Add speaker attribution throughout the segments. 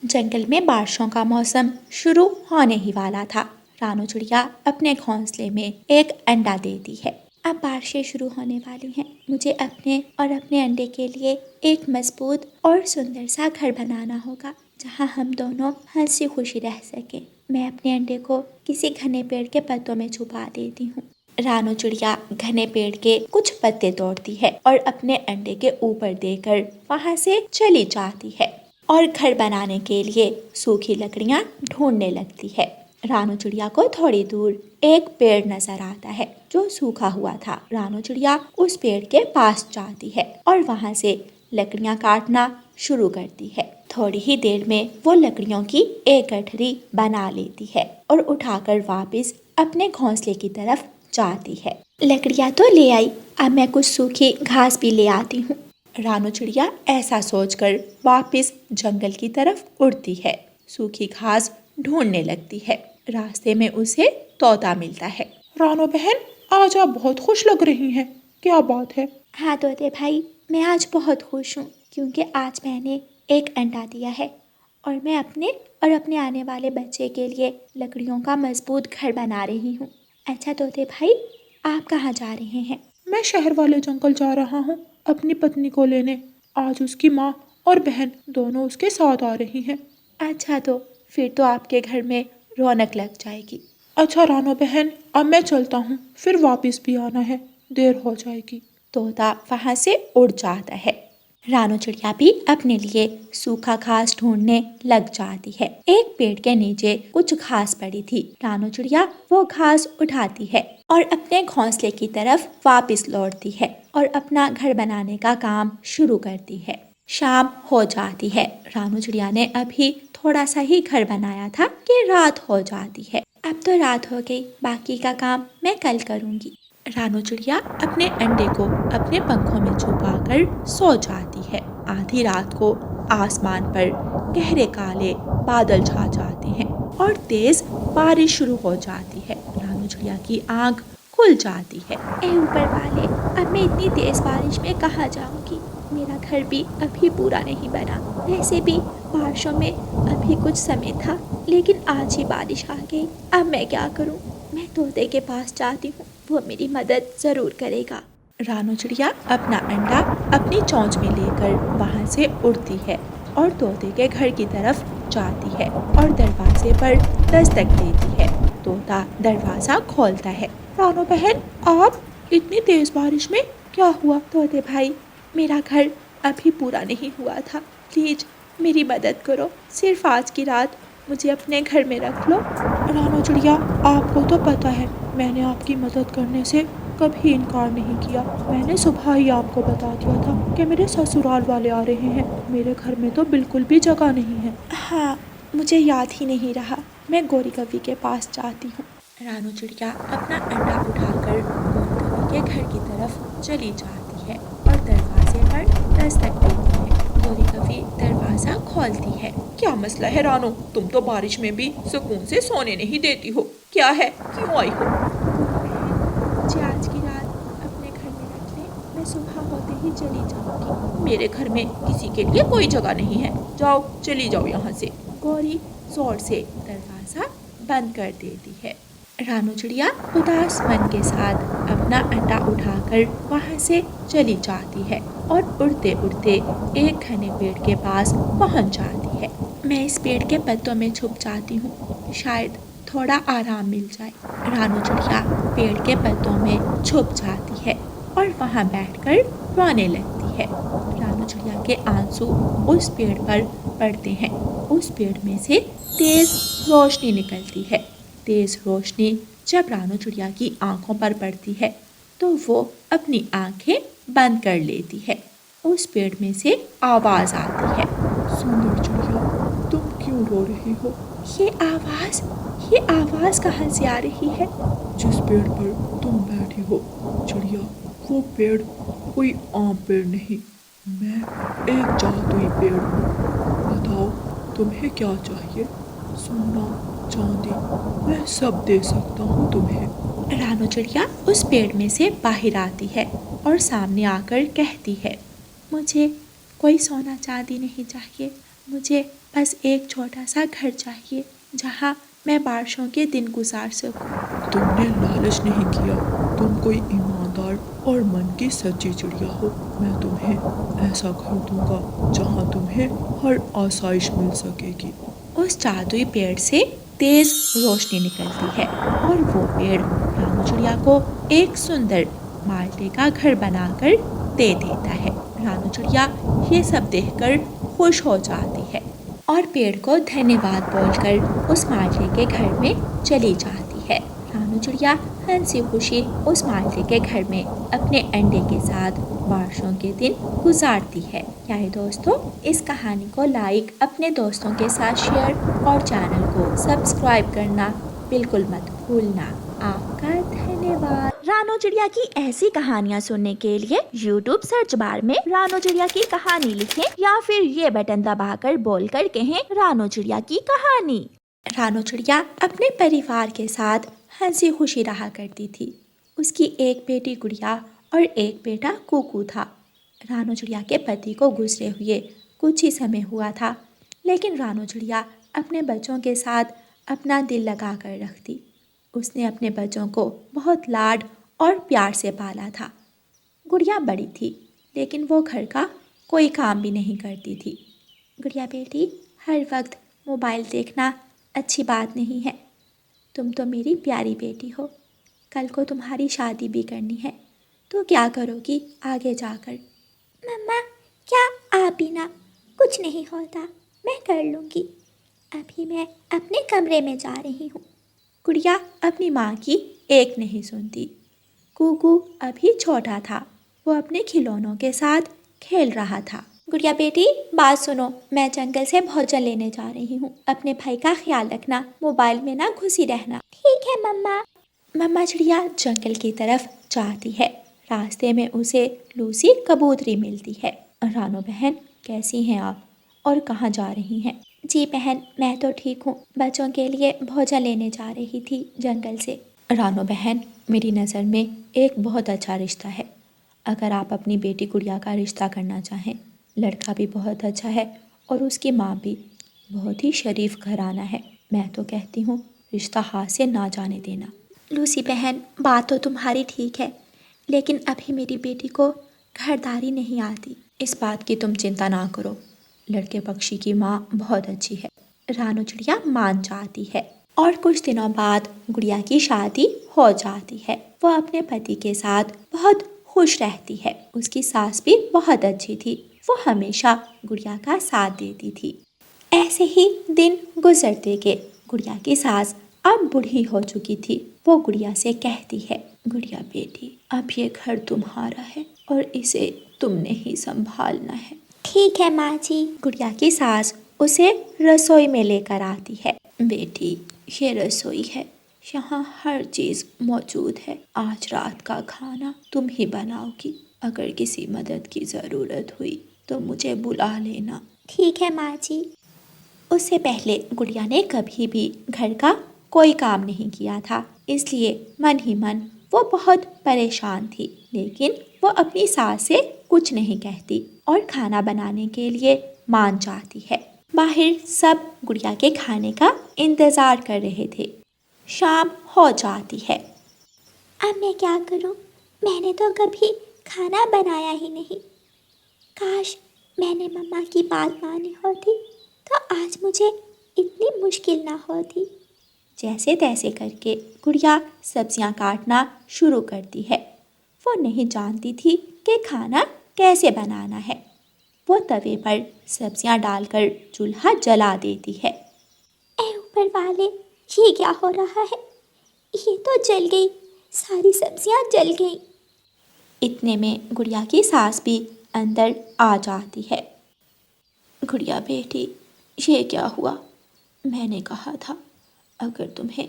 Speaker 1: जंगल में बारिशों का मौसम शुरू होने ही वाला था। रानू चिड़िया अपने घोंसले में एक अंडा देती है। अब बारिशें शुरू होने वाली हैं। मुझे अपने और अपने अंडे के लिए एक मजबूत और सुंदर सा घर बनाना होगा, जहाँ हम दोनों हंसी खुशी रह सकें। मैं अपने अंडे को किसी घने पेड़ के पत्तों में छुपा देती हूँ। रानू चिड़िया घने पेड़ के कुछ पत्ते तोड़ती है और अपने अंडे के ऊपर देकर वहाँ से चली जाती है और घर बनाने के लिए सूखी लकड़ियाँ ढूंढने लगती है। रानू चिड़िया को थोड़ी दूर एक पेड़ नजर आता है जो सूखा हुआ था। रानू चिड़िया उस पेड़ के पास जाती है और वहाँ से लकड़ियाँ काटना शुरू करती है। थोड़ी ही देर में वो लकड़ियों की एक गठरी बना लेती है और उठाकर वापस अपने घोंसले की तरफ जाती है। लकड़ियाँ तो ले आई, अब मैं कुछ सूखी घास भी ले आती हूँ। रानू चिड़िया ऐसा सोचकर वापस जंगल की तरफ उड़ती है। सूखी घास ढूंढने लगती है। रास्ते में उसे तोता मिलता है।
Speaker 2: रानो बहन, आज आप बहुत खुश लग रही हैं। क्या बात है?
Speaker 1: हाँ तोते भाई, मैं आज बहुत खुश हूँ क्योंकि आज मैंने एक अंडा दिया है और मैं अपने और अपने आने वाले बच्चे के लिए लकड़ियों का मजबूत घर बना रही हूँ। अच्छा तोते भाई, आप कहाँ जा रहे हैं?
Speaker 2: मैं शहर वाले जंगल जा रहा हूँ अपनी पत्नी को लेने। आज उसकी माँ और बहन दोनों उसके साथ आ रही हैं।
Speaker 1: अच्छा, तो फिर तो आपके घर में रौनक लग जाएगी।
Speaker 2: अच्छा रानो बहन, अब मैं चलता हूँ, फिर वापस भी आना है, देर हो जाएगी।
Speaker 1: तोता वहाँ से उड़ जाता है। रानू चिड़िया भी अपने लिए सूखा घास ढूंढने लग जाती है। एक पेड़ के नीचे कुछ घास पड़ी थी। रानू चिड़िया वो घास उठाती है और अपने घोंसले की तरफ वापस लौटती है और अपना घर बनाने का काम शुरू करती है। शाम हो जाती है। रानू चिड़िया ने अभी थोड़ा सा ही घर बनाया था कि रात हो जाती है। अब तो रात हो गई, बाकी का काम मैं कल करूँगी। रानू चिड़िया अपने अंडे को अपने पंखों में छुपाकर सो जाती है। आधी रात को आसमान पर गहरे काले बादल छा जाते हैं और तेज बारिश शुरू हो जाती है। रानू चिड़िया की आंख खुल जाती है। ए ऊपर वाले, अब मैं इतनी तेज बारिश में कहाँ जाऊंगी? मेरा घर भी अभी पूरा नहीं बना। वैसे भी बारिशों में अभी कुछ समय था, लेकिन आज ही बारिश आ गई। अब मैं क्या करूं? मैं तोते के पास जाती हूँ, वो मेरी मदद जरूर करेगा। रानू चिड़िया अपना अंडा अपनी चोंच में लेकर वहाँ से उड़ती है और तोते के घर की तरफ जाती है और दरवाजे पर दस्तक देती है। तोता दरवाजा खोलता है।
Speaker 2: रानो बहन, आप इतनी तेज बारिश में क्या हुआ?
Speaker 1: तोते भाई, मेरा घर अभी पूरा नहीं हुआ था, प्लीज मेरी मदद करो। सिर्फ आज की रात मुझे अपने घर में रख लो।
Speaker 2: रानो चिड़िया, आपको तो पता है मैंने आपकी मदद करने से कभी इनकार नहीं किया। मैंने सुबह ही आपको बता दिया था कि मेरे ससुराल वाले आ रहे हैं। मेरे घर में तो बिल्कुल भी जगह नहीं है।
Speaker 1: हाँ, मुझे याद ही नहीं रहा। मैं गौरी कवि के पास जाती हूँ। रानू चिड़िया अपना अंडा उठाकर गौरी कवि के घर की तरफ चली जाती है और दरवाजे पर दस्तक देती है। गौरी कवि दरवाजा खोलती है।
Speaker 2: क्या मसला है रानो? तुम तो बारिश में भी सुकून से सोने नहीं देती हो। क्या है, क्यों आई हो?
Speaker 1: मुझे आज की रात अपने घर में रख ले, मैं सुबह होते ही चली जाऊंगी।
Speaker 2: मेरे घर में किसी के लिए कोई जगह नहीं है। जाओ, चली जाओ यहाँ से।
Speaker 1: गौरी जोर से दरवाजा बंद कर देती है। रानू चिड़िया उदास मन के साथ अपना अंडा उठाकर वहाँ से चली जाती है और उड़ते उड़ते एक घने पेड़ के पास पहुँच जाती है। मैं इस पेड़ के पत्तों में छुप जाती हूँ, शायद थोड़ा आराम मिल जाए। रानू चिड़िया पेड़ के पत्तों में छुप जाती है और वहाँ बैठकर रोने लगती है। रानू चिड़िया के आंसू उस पेड़ पर पड़ते हैं। उस पेड़ में से तेज रोशनी निकलती है। तेज रोशनी जब रानू चिड़िया की आंखों पर पड़ती है तो वो अपनी आंखें बंद कर लेती है। उस पेड़ में से आवाज आती है।
Speaker 2: सुंदर चिड़िया, तुम क्यों रो रही हो?
Speaker 1: ये आवाज कहाँ से आ रही है?
Speaker 2: जिस पेड़ पर तुम बैठी हो चिड़िया, वो पेड़ कोई आम पेड़ नहीं, मैं एक जादुई पेड़ हूँ। बताओ, तुम्हें क्या चाहिए? सोना, चांदी, मैं सब दे सकता हूँ तुम्हें।
Speaker 1: रानू चिड़िया उस पेड़ में से बाहर आती है और सामने आकर कहती है, मुझे कोई सोना चांदी नहीं चाहिए, मुझे बस एक छोटा सा घर चाहिए जहाँ मैं बारिशों के दिन गुजार सकूं।
Speaker 2: तुमने लालच नहीं किया, तुम कोई ईमानदार और मन की सच्ची चिड़िया हो। मैं तुम्हें ऐसा घर दूंगा जहाँ तुम्हें हर आसाइश मिल सकेगी।
Speaker 1: उस जादुई पेड़ से तेज रोशनी निकलती है और वो पेड़ रानू चिड़िया को एक सुंदर माल्टे का घर बनाकर दे देता है। रानू चिड़िया ये सब देखकर खुश हो जाती है और पेड़ को धन्यवाद बोलकर उस माल्टे के घर में चली जाती है। रानू चिड़िया हंसी खुशी उस माल्टे के घर में अपने अंडे के साथ बारिशों के दिन गुजारती है। क्या है दोस्तों, इस कहानी को लाइक, अपने दोस्तों के साथ शेयर और चैनल को सब्सक्राइब करना बिल्कुल मत भूलना। आपका धन्यवाद। रानू चिड़िया की ऐसी कहानियाँ सुनने के लिए YouTube सर्च बार में रानू चिड़िया की कहानी लिखें या फिर ये बटन दबाकर बोलकर कहें रानू चिड़िया की कहानी। रानू चिड़िया अपने परिवार के साथ हंसी खुशी रहा करती थी। उसकी एक बेटी गुड़िया और एक बेटा कुकू था। रानू चिड़िया के पति को गुजरे हुए कुछ ही समय हुआ था, लेकिन रानू चिड़िया अपने बच्चों के साथ अपना दिल लगा कर रखती। उसने अपने बच्चों को बहुत लाड और प्यार से पाला था। गुड़िया बड़ी थी, लेकिन वो घर का कोई काम भी नहीं करती थी। गुड़िया बेटी, हर वक्त मोबाइल देखना अच्छी बात नहीं है। तुम तो मेरी प्यारी बेटी हो। कल को तुम्हारी शादी भी करनी है, तो क्या करोगी आगे जाकर? मम्मा, क्या आप भी ना? कुछ नहीं होता, मैं कर लूँगी। अभी मैं अपने कमरे में जा रही हूँ। गुड़िया अपनी माँ की एक नहीं सुनती। कुकू अभी छोटा था, वो अपने खिलौनों के साथ खेल रहा था। गुड़िया बेटी, बात सुनो, मैं जंगल से भोजन लेने जा रही हूँ। अपने भाई का ख्याल रखना, मोबाइल में ना घुसी रहना। ठीक है मम्मा। मम्मा चिड़िया जंगल की तरफ जाती है। रास्ते में उसे लूसी कबूतरी मिलती है। रानो बहन, कैसी हैं आप और कहाँ जा रही हैं? जी बहन, मैं तो ठीक हूँ, बच्चों के लिए भोजन लेने जा रही थी जंगल से। रानो बहन, मेरी नज़र में एक बहुत अच्छा रिश्ता है। अगर आप अपनी बेटी गुड़िया का रिश्ता करना चाहें, लड़का भी बहुत अच्छा है और उसकी माँ भी बहुत ही शरीफ घराना है। मैं तो कहती हूँ रिश्ता हाथ से ना जाने देना। लूसी बहन, बात तो तुम्हारी ठीक है, लेकिन अभी मेरी बेटी को घरदारी नहीं आती। इस बात की तुम चिंता ना करो, लड़के पक्षी की माँ बहुत अच्छी है। रानू चिड़िया मान जाती है और कुछ दिनों बाद गुड़िया की शादी हो जाती है। वो अपने पति के साथ बहुत खुश रहती है। उसकी सास भी बहुत अच्छी थी, वो हमेशा गुड़िया का साथ देती थी। ऐसे ही दिन गुजरते गए। गुड़िया की सास अब बूढ़ी हो चुकी थी। वो गुड़िया से कहती है, गुड़िया बेटी, अब ये घर तुम्हारा है और इसे तुमने ही संभालना है। ठीक है माँ जी। गुड़िया की सास उसे रसोई में लेकर आती है। बेटी, ये रसोई है, यहाँ हर चीज मौजूद है। आज रात का खाना तुम ही बनाओगी। अगर किसी मदद की जरूरत हुई तो मुझे बुला लेना। ठीक है माँ जी। उससे पहले गुड़िया ने कभी भी घर का कोई काम नहीं किया था, इसलिए मन ही मन वो बहुत परेशान थी। लेकिन वो अपनी सास से कुछ नहीं कहती और खाना बनाने के लिए मान जाती है। बाहर सब गुड़िया के खाने का इंतज़ार कर रहे थे। शाम हो जाती है। अब मैं क्या करूं? मैंने तो कभी खाना बनाया ही नहीं। काश मैंने मम्मा की बात मानी होती तो आज मुझे इतनी मुश्किल ना होती। जैसे तैसे करके गुड़िया सब्जियां काटना शुरू करती है। वो नहीं जानती थी कि खाना कैसे बनाना है। वो तवे पर सब्जियां डालकर चूल्हा जला देती है। ऐ ऊपर वाले, ये क्या हो रहा है? ये तो जल गई, सारी सब्जियां जल गई। इतने में गुड़िया की सास भी अंदर आ जाती है। गुड़िया बेटी, ये क्या हुआ? मैंने कहा था अगर तुम्हें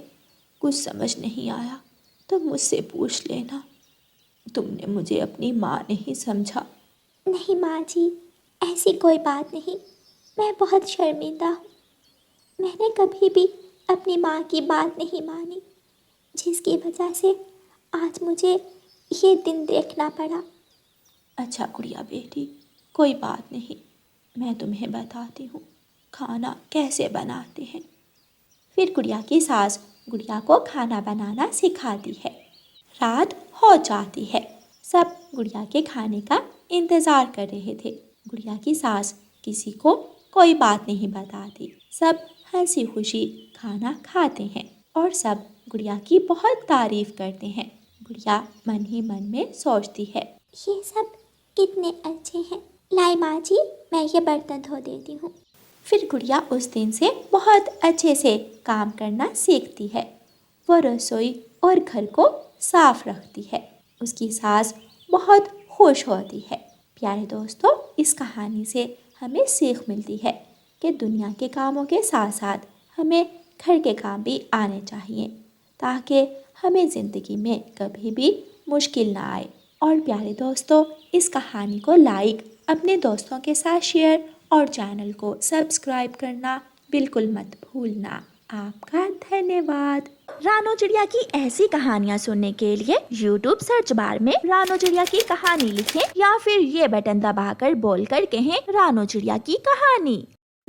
Speaker 1: कुछ समझ नहीं आया तो मुझसे पूछ लेना। तुमने मुझे अपनी माँ नहीं समझा। नहीं माँ जी, ऐसी कोई बात नहीं। मैं बहुत शर्मिंदा हूँ। मैंने कभी भी अपनी माँ की बात नहीं मानी, जिसकी वजह से आज मुझे ये दिन देखना पड़ा। अच्छा गुड़िया बेटी, कोई बात नहीं, मैं तुम्हें बताती हूँ। खाना कैसे बनाते हैं। फिर गुड़िया की सास गुड़िया को खाना बनाना सिखाती है। रात हो जाती है। सब गुड़िया के खाने का इंतज़ार कर रहे थे। गुड़िया की सास किसी को कोई बात नहीं बताती। सब हंसी खुशी खाना खाते हैं और सब गुड़िया की बहुत तारीफ करते हैं। गुड़िया मन ही मन में सोचती है, ये सब कितने अच्छे हैं। लाई माँ जी, मैं ये बर्तन धो देती हूँ। फिर गुड़िया उस दिन से बहुत अच्छे से काम करना सीखती है। वो रसोई और घर को साफ रखती है। उसकी सास बहुत खुश होती है। प्यारे दोस्तों, इस कहानी से हमें सीख मिलती है कि दुनिया के कामों के साथ साथ हमें घर के काम भी आने चाहिए ताकि हमें ज़िंदगी में कभी भी मुश्किल ना आए। और प्यारे दोस्तों, इस कहानी को लाइक, अपने दोस्तों के साथ शेयर और चैनल को सब्सक्राइब करना बिल्कुल मत भूलना। आपका धन्यवाद। रानो चिड़िया की ऐसी कहानियाँ सुनने के लिए YouTube सर्च बार में रानो चिड़िया की कहानी लिखें या फिर ये बटन दबाकर बोलकर कहें रानो चिड़िया की कहानी।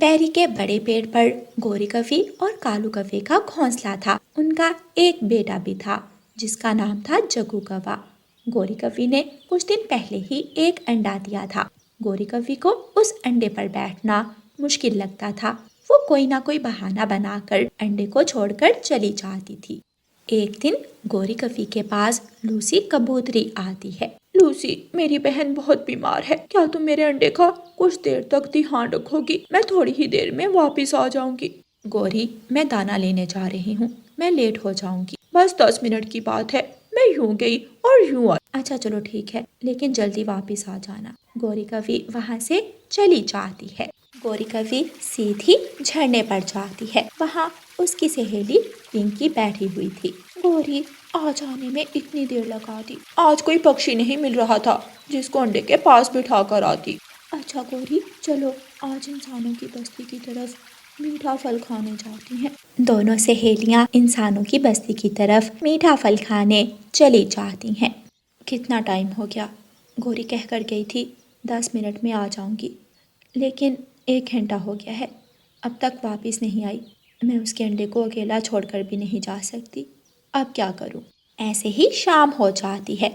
Speaker 1: बैरी के बड़े पेड़ पर गोरी कफी और कालू कफी का घोंसला था। उनका एक बेटा भी था जिसका नाम था जग्गू कौवा। गोरी कफी ने कुछ दिन पहले ही एक अंडा दिया था। गोरी कफी को उस अंडे पर बैठना मुश्किल लगता था। वो कोई ना कोई बहाना बनाकर अंडे को छोड़कर चली जाती थी। एक दिन गोरी कफी के पास लूसी कबूतरी आती है। लूसी, मेरी बहन बहुत बीमार है, क्या तुम मेरे अंडे का कुछ देर तक ध्यान रखोगी? मैं थोड़ी ही देर में वापस आ जाऊंगी। गोरी, मैं दाना लेने जा रही हूँ, मैं लेट हो जाऊंगी। बस 10 मिनट की बात है, मैं यूं गई और यूं आई। अच्छा चलो ठीक है, लेकिन जल्दी वापस आ जाना। गोरी कफी वहाँ से चली जाती है। गोरी कफी सीधी झरने पर जाती है। वहाँ उसकी सहेली पिंकी बैठी हुई थी। गोरी, आ जाने में इतनी देर लगा दी। आज कोई पक्षी नहीं मिल रहा था जिसको अंडे के पास बिठा कर आती। अच्छा गोरी, चलो आज इंसानों की बस्ती की तरफ मीठा फल खाने जाती हैं। दोनों सहेलियां इंसानों की बस्ती की तरफ मीठा फल खाने चली जाती हैं। कितना टाइम हो गया? गोरी कह कर गई थी 10 मिनट में आ जाऊंगी, लेकिन 1 घंटा हो गया है, अब तक वापस नहीं आई। मैं उसके अंडे को अकेला छोड़कर भी नहीं जा सकती। अब क्या करूं? ऐसे ही शाम हो जाती है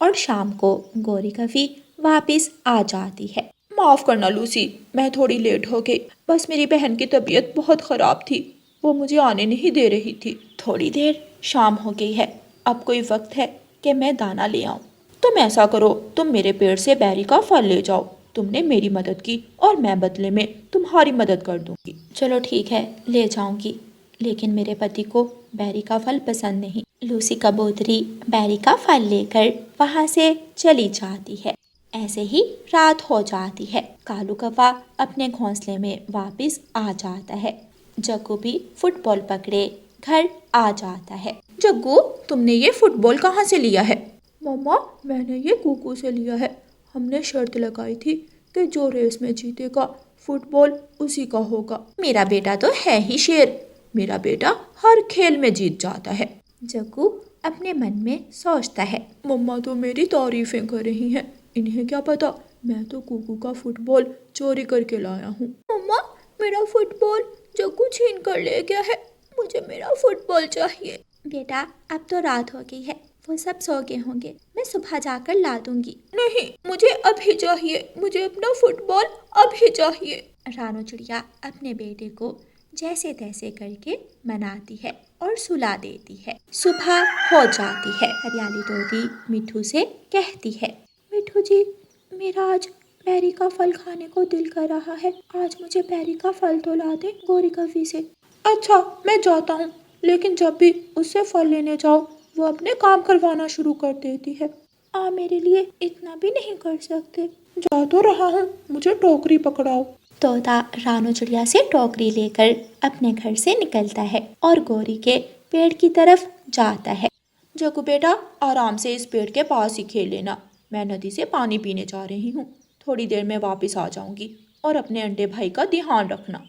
Speaker 1: और शाम को गोरी कफी वापस आ जाती है। माफ़ करना लूसी, मैं थोड़ी लेट हो गई। बस मेरी बहन की तबीयत बहुत ख़राब थी, वो मुझे आने नहीं दे रही थी। थोड़ी देर शाम हो गई है, अब कोई वक्त है कि मैं दाना ले आऊं। तुम ऐसा करो, तुम मेरे पेड़ से बैरी का फल ले जाओ। तुमने मेरी मदद की और मैं बदले में तुम्हारी मदद कर दूंगी। चलो ठीक है, ले जाऊंगी, लेकिन मेरे पति को बैरी का फल पसंद नहीं। लूसी कबूतरी बैरी का फल लेकर वहाँ से चली जाती है। ऐसे ही रात हो जाती है। कालू कौवा अपने घोंसले में वापस आ जाता है। जग्गू भी फुटबॉल पकड़े घर आ जाता है। जग्गू, तुमने ये फुटबॉल कहाँ से लिया है? मम्मा, मैंने ये कुकू से लिया है। हमने शर्त लगाई थी कि जो रेस में जीतेगा फुटबॉल उसी का होगा। मेरा बेटा तो है ही शेर, मेरा बेटा हर खेल में जीत जाता है। जग्गू अपने मन में सोचता है, मम्मा तो मेरी तारीफें कर रही हैं, इन्हें क्या पता मैं तो कुकू का फुटबॉल चोरी करके लाया हूँ। मम्मा, मेरा फुटबॉल जग्गू छीन कर ले गया है, मुझे मेरा फुटबॉल चाहिए। बेटा, अब तो रात हो गई है, वो सब सो गए होंगे, मैं सुबह जाकर ला दूंगी। नहीं, मुझे अभी चाहिए, मुझे अपना फुटबॉल अभी चाहिए। रानो चिड़िया अपने बेटे को जैसे तैसे करके मनाती है और सुला देती है। सुबह हो जाती है। हरियाली तोती मिट्ठू से कहती है, मिट्ठू जी, मेरा आज बैरी का फल खाने को दिल कर रहा है, आज मुझे बैरी का फल तो ला दे गोरी कफी से। अच्छा, मैं जाता हूँ, लेकिन जब भी उससे फल लेने जाओ वो अपने काम करवाना शुरू कर देती है। आप मेरे लिए इतना भी नहीं कर सकते? जा तो रहा हूँ, मुझे टोकरी पकड़ाओ। तोता रानो चिड़िया से टोकरी लेकर अपने घर से निकलता है और गोरी के पेड़ की तरफ जाता है। जग्गू बेटा, आराम से इस पेड़ के पास ही खेल लेना, मैं नदी से पानी पीने जा रही हूँ, थोड़ी देर में वापस आ जाऊंगी, और अपने अंडे भाई का ध्यान रखना।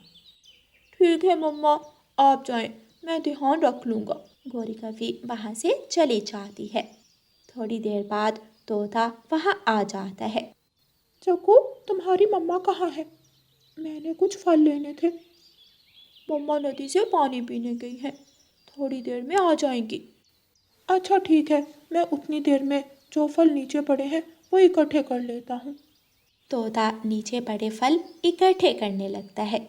Speaker 1: ठीक है मम्मा, आप जाएं, मैं ध्यान रख लूँगा। गोरी कफी वहाँ से चली जाती है। थोड़ी देर बाद तोता वहाँ आ जाता है। जग्गू, तुम्हारी मम्मा कहाँ है? मैंने कुछ फल लेने थे,
Speaker 2: मम्मा नदी से पानी पीने गई हैं, थोड़ी देर में आ जाएंगी। अच्छा ठीक है, मैं उतनी देर में जो फल नीचे पड़े हैं वो इकट्ठे कर लेता हूँ।
Speaker 1: तोता नीचे पड़े फल इकट्ठे करने लगता है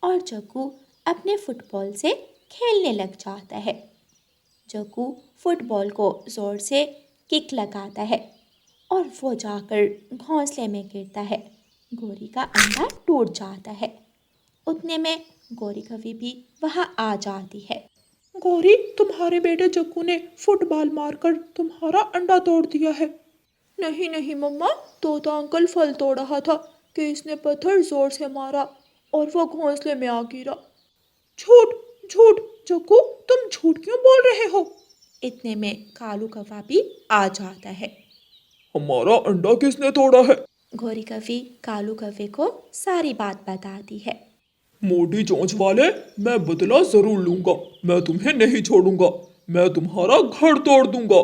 Speaker 1: और जग्गू अपने फुटबॉल से खेलने लग जाता है। जग्गू फुटबॉल को ज़ोर से किक लगाता है और वो जाकर घोंसले में गिरता है। गोरी का अंडा टूट जाता है। उतने में गोरी कवि भी वहाँ आ जाती है।
Speaker 2: गौरी, तुम्हारे बेटे जग्गू ने फुटबॉल मारकर तुम्हारा अंडा तोड़ दिया है। नहीं नहीं मम्मा, तोता अंकल फल तोड़ रहा था कि इसने पत्थर जोर से मारा और वो घोंसले में आ गिरा। झूठ झूठ, जग्गू तुम झूठ क्यों बोल रहे हो?
Speaker 1: इतने में कालू कौवा भी आ जाता है।
Speaker 2: हमारा अंडा किसने तोड़ा है?
Speaker 1: गोरी कवि कालू कौवे को सारी बात बताती है।
Speaker 2: मोटी चोंच वाले, मैं बदला जरूर लूंगा। मैं तुम्हें नहीं छोड़ूंगा। मैं तुम्हारा घर तोड़ दूंगा।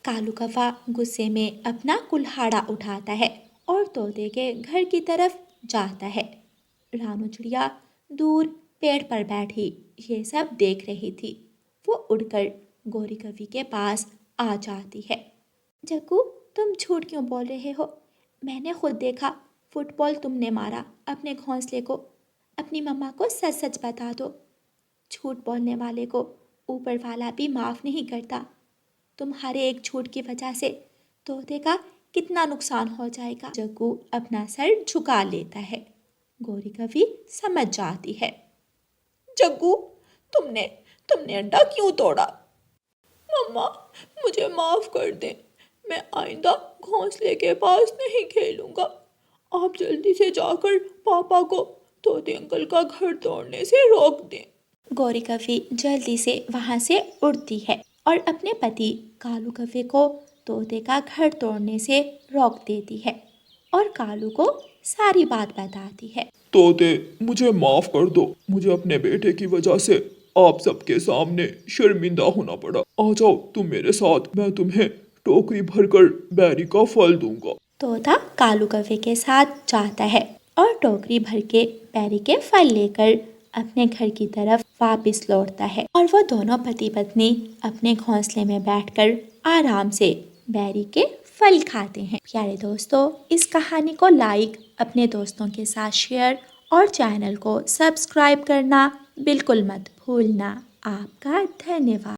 Speaker 1: कालू कौवा गुस्से में अपना कुल्हाड़ा उठाता है और तोते के घर की तरफ जाता है। रानू चिड़िया दूर पेड़ पर बैठी ये सब देख रही थी। वो उड़कर गोरी कवि के पास आ जाती है। जग्गू, तुम झूठ क्यों बोल रहे हो? मैंने खुद देखा, फुटबॉल तुमने मारा अपने घोंसले को। अपनी मम्मा को सच सच बता दो। झूठ बोलने वाले को ऊपर वाला भी माफ़ नहीं करता। तुम्हारे एक झूठ की वजह से तोते का कितना नुकसान हो जाएगा। जग्गू अपना सर झुका लेता है। गोरी कवि समझ जाती है।
Speaker 2: जग्गू, तुमने तुमने अंडा क्यों तोड़ा? मम्मा, मुझे माफ कर दें। मैं आइंदा घोंसले के पास नहीं खेलूंगा। आप जल्दी से जाकर पापा को तोते अंकल का घर तोड़ने से रोक दें।
Speaker 1: गोरी कवि जल्दी से वहाँ से उड़ती है और अपने पति कालू कौवे को तोते का घर तोड़ने से रोक देती है और कालू को सारी बात बताती है।
Speaker 2: तोते, मुझे माफ कर दो। मुझे अपने बेटे की वजह से आप सबके सामने शर्मिंदा होना पड़ा। आ जाओ तुम मेरे साथ, मैं तुम्हें टोकरी भरकर बेरी का फल दूंगा।
Speaker 1: तोता कालू कौवे के साथ जाता है और टोकरी भर के बेरी के फल लेकर अपने घर की तरफ वापस लौटता है और वो दोनों पति पत्नी अपने घोंसले में बैठकर आराम से बेरी के फल खाते हैं। प्यारे दोस्तों, इस कहानी को लाइक, अपने दोस्तों के साथ शेयर और चैनल को सब्सक्राइब करना बिल्कुल मत भूलना। आपका धन्यवाद।